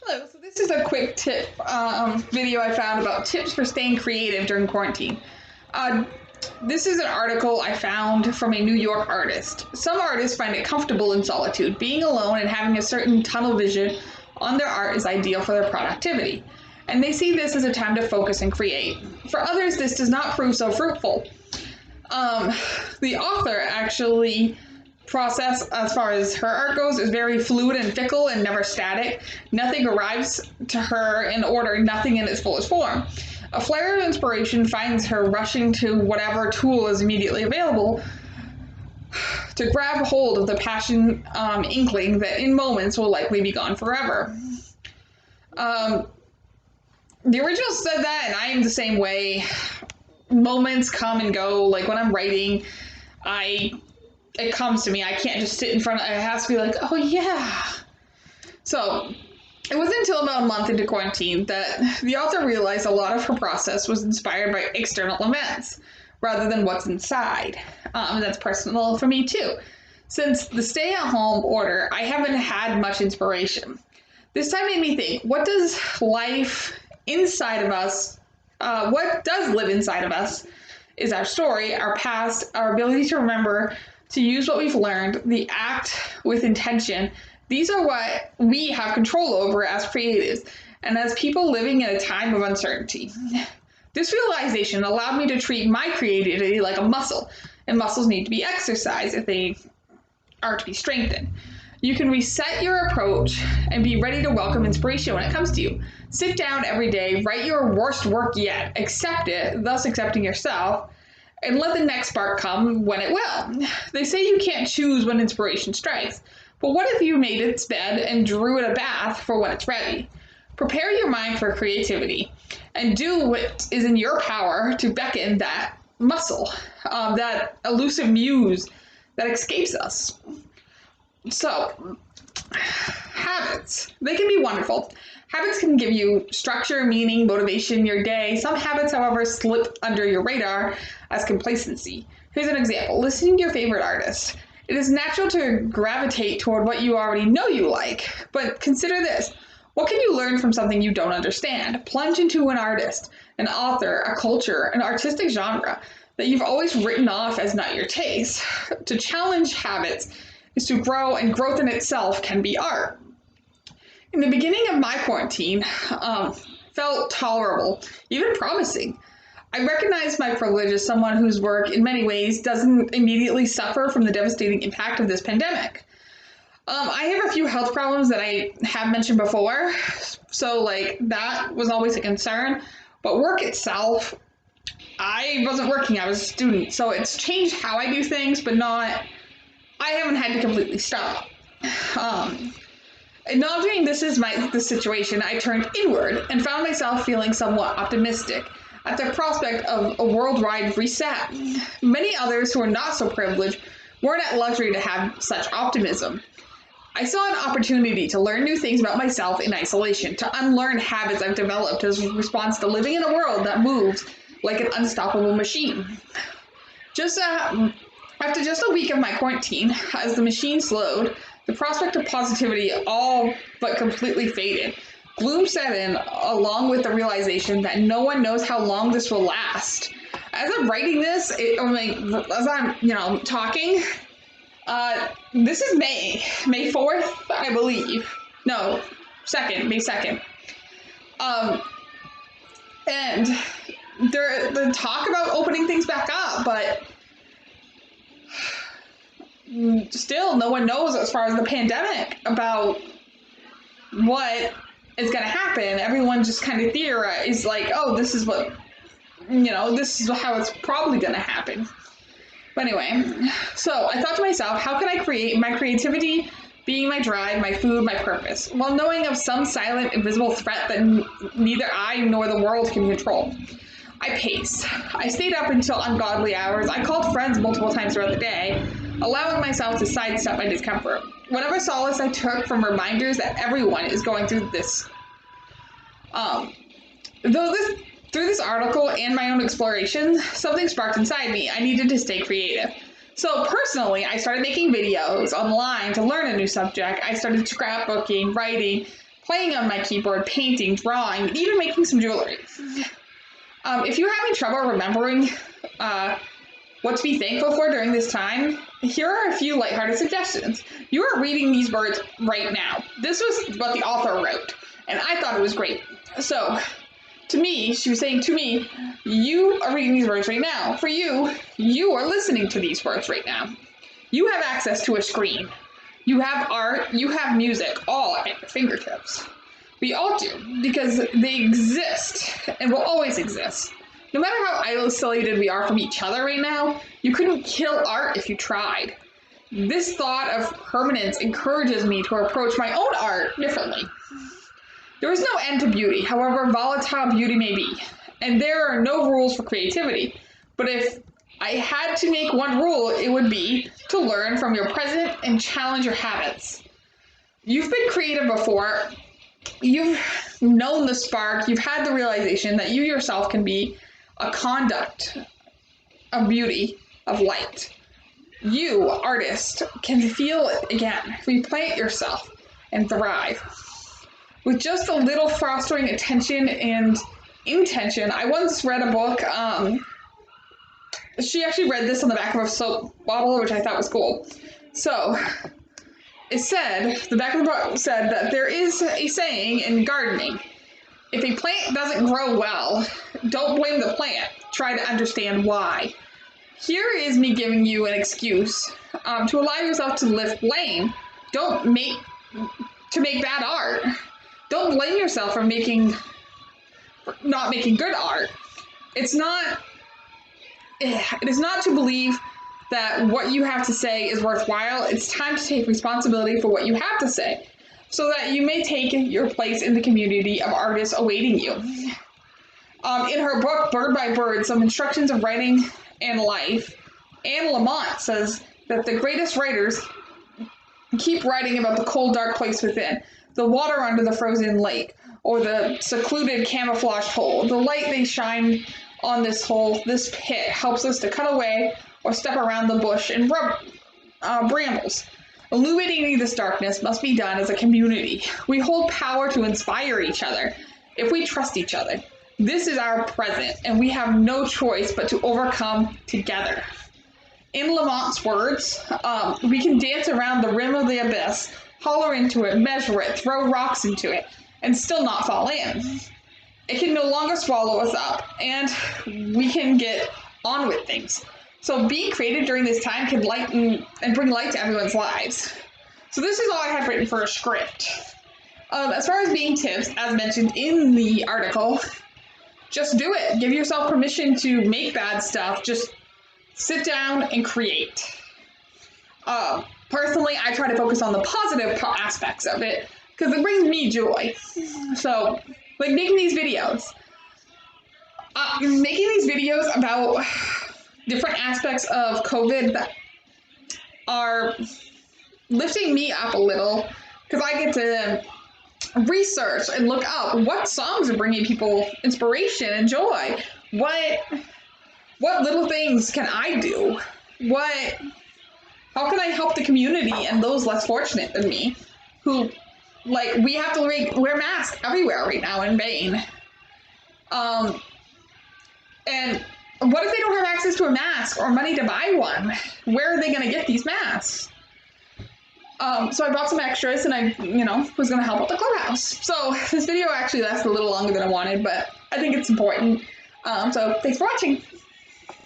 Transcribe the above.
Hello, so this is a quick tip video I found about tips for staying creative during quarantine. Uh, this is an article I found from a New York artist. Some artists find it comfortable in solitude. Being alone and having a certain tunnel vision on their art is ideal for their productivity, and they see this as a time to focus and create. For others, this does not prove so fruitful. The author actually process as far as her art goes is very fluid and fickle and never static. Nothing arrives to her in order, nothing in its fullest form. A flare of inspiration finds her rushing to whatever tool is immediately available to grab hold of the passion inkling that in moments will likely be gone forever. The original said that, and I am the same way. Moments come and go. Like when I'm writing, it comes to me. I can't just sit in front of it. It has to be like, oh yeah. So it wasn't until about a month into quarantine that the author realized a lot of her process was inspired by external events rather than what's inside. That's personal for me too. Since the stay-at-home order, I haven't had much inspiration. This time made me think, what does life inside of us, what does live inside of us is our story, our past, our ability to remember, to use what we've learned, the act with intention. These are what we have control over as creatives and as people living in a time of uncertainty. This realization allowed me to treat my creativity like a muscle, and muscles need to be exercised if they are to be strengthened. You can reset your approach and be ready to welcome inspiration when it comes to you. Sit down every day, write your worst work yet, accept it, thus accepting yourself, and let the next spark come when it will. They say you can't choose when inspiration strikes, but what if you made its bed and drew it a bath for when it's ready? Prepare your mind for creativity and do what is in your power to beckon that muscle, that elusive muse that escapes us. So, habits. They can be wonderful. Habits can give you structure, meaning, motivation in your day. Some habits, however, slip under your radar as complacency. Here's an example. Listening to your favorite artist. It is natural to gravitate toward what you already know you like, but consider this. What can you learn from something you don't understand? Plunge into an artist, an author, a culture, an artistic genre that you've always written off as not your taste. To challenge habits is to grow, and growth in itself can be art. In the beginning of my quarantine, felt tolerable, even promising. I recognized my privilege as someone whose work, in many ways, doesn't immediately suffer from the devastating impact of this pandemic. I have a few health problems that I have mentioned before, so that was always a concern. But work itself, I wasn't working, I was a student, so it's changed how I do things, but I haven't had to completely stop. Acknowledging this is the situation, I turned inward and found myself feeling somewhat optimistic at the prospect of a worldwide reset. Many others who are not so privileged weren't at luxury to have such optimism. I saw an opportunity to learn new things about myself in isolation, to unlearn habits I've developed as a response to living in a world that moves like an unstoppable machine. After just a week of my quarantine, as the machine slowed, the prospect of positivity all but completely faded. Gloom set in, along with the realization that no one knows how long this will last. As I'm writing this, as I'm talking, this is May 4th, I believe. No, May 2nd. And the talk about opening things back up, but still no one knows as far as the pandemic about what is going to happen. Everyone just kind of theorizes oh, this is how it's probably going to happen. But anyway, so I thought to myself, how can I create my creativity being my drive, my food, my purpose, while knowing of some silent, invisible threat that neither I nor the world can control? I paced. I stayed up until ungodly hours. I called friends multiple times throughout the day, allowing myself to sidestep my discomfort. Whatever solace I took from reminders that everyone is going through this. Through this article and my own exploration, something sparked inside me. I needed to stay creative. So personally, I started making videos online to learn a new subject. I started scrapbooking, writing, playing on my keyboard, painting, drawing, even making some jewelry. If you're having trouble remembering what to be thankful for during this time, here are a few lighthearted suggestions. You are reading these words right now. This was what the author wrote, and I thought it was great. So, to me, she was saying to me, you are reading these words right now. For you, you are listening to these words right now. You have access to a screen. You have art, you have music, all at your fingertips. We all do, because they exist and will always exist. No matter how isolated we are from each other right now, you couldn't kill art if you tried. This thought of permanence encourages me to approach my own art differently. There is no end to beauty, however volatile beauty may be, and there are no rules for creativity. But if I had to make one rule, it would be to learn from your present and challenge your habits. You've been creative before. You've known the spark. You've had the realization that you yourself can be a conduct of beauty, of light. You, artist, can feel it again. Replant yourself and thrive. With just a little fostering attention and intention, I once read a book. She actually read this on the back of a soap bottle, which I thought was cool. So, it said, the back of the book said that there is a saying in gardening. If a plant doesn't grow well, don't blame the plant. Try to understand why. Here is me giving you an excuse to allow yourself to lift blame. Don't make bad art. Don't blame yourself for not making good art. It is not to believe that what you have to say is worthwhile. It's time to take responsibility for what you have to say, so that you may take your place in the community of artists awaiting you. In her book, Bird by Bird, Some Instructions of Writing and Life, Anne Lamott says that the greatest writers keep writing about the cold, dark place within, the water under the frozen lake, or the secluded camouflaged hole. The light they shine on this hole, this pit, helps us to cut away or step around the bush and brambles. Illuminating this darkness must be done as a community. We hold power to inspire each other if we trust each other. This is our present, and we have no choice but to overcome together. In Lamont's words, we can dance around the rim of the abyss, holler into it, measure it, throw rocks into it, and still not fall in. It can no longer swallow us up, and we can get on with things. So being creative during this time can lighten and bring light to everyone's lives. So this is all I have written for a script. As far as being tips, as mentioned in the article, just do it. Give yourself permission to make bad stuff. Just sit down and create. Personally, I try to focus on the positive aspects of it because it brings me joy. So, like making these videos. Making these videos about different aspects of COVID that are lifting me up a little because I get to research and look up what songs are bringing people inspiration and joy. What little things can I do? How can I help the community and those less fortunate than me who, like, we have to wear masks everywhere right now in Maine. And what if they don't have access to a mask or money to buy one? Where are they going to get these masks? So I bought some extras and I, was going to help out the clubhouse. So this video actually lasted a little longer than I wanted, but I think it's important. So thanks for watching.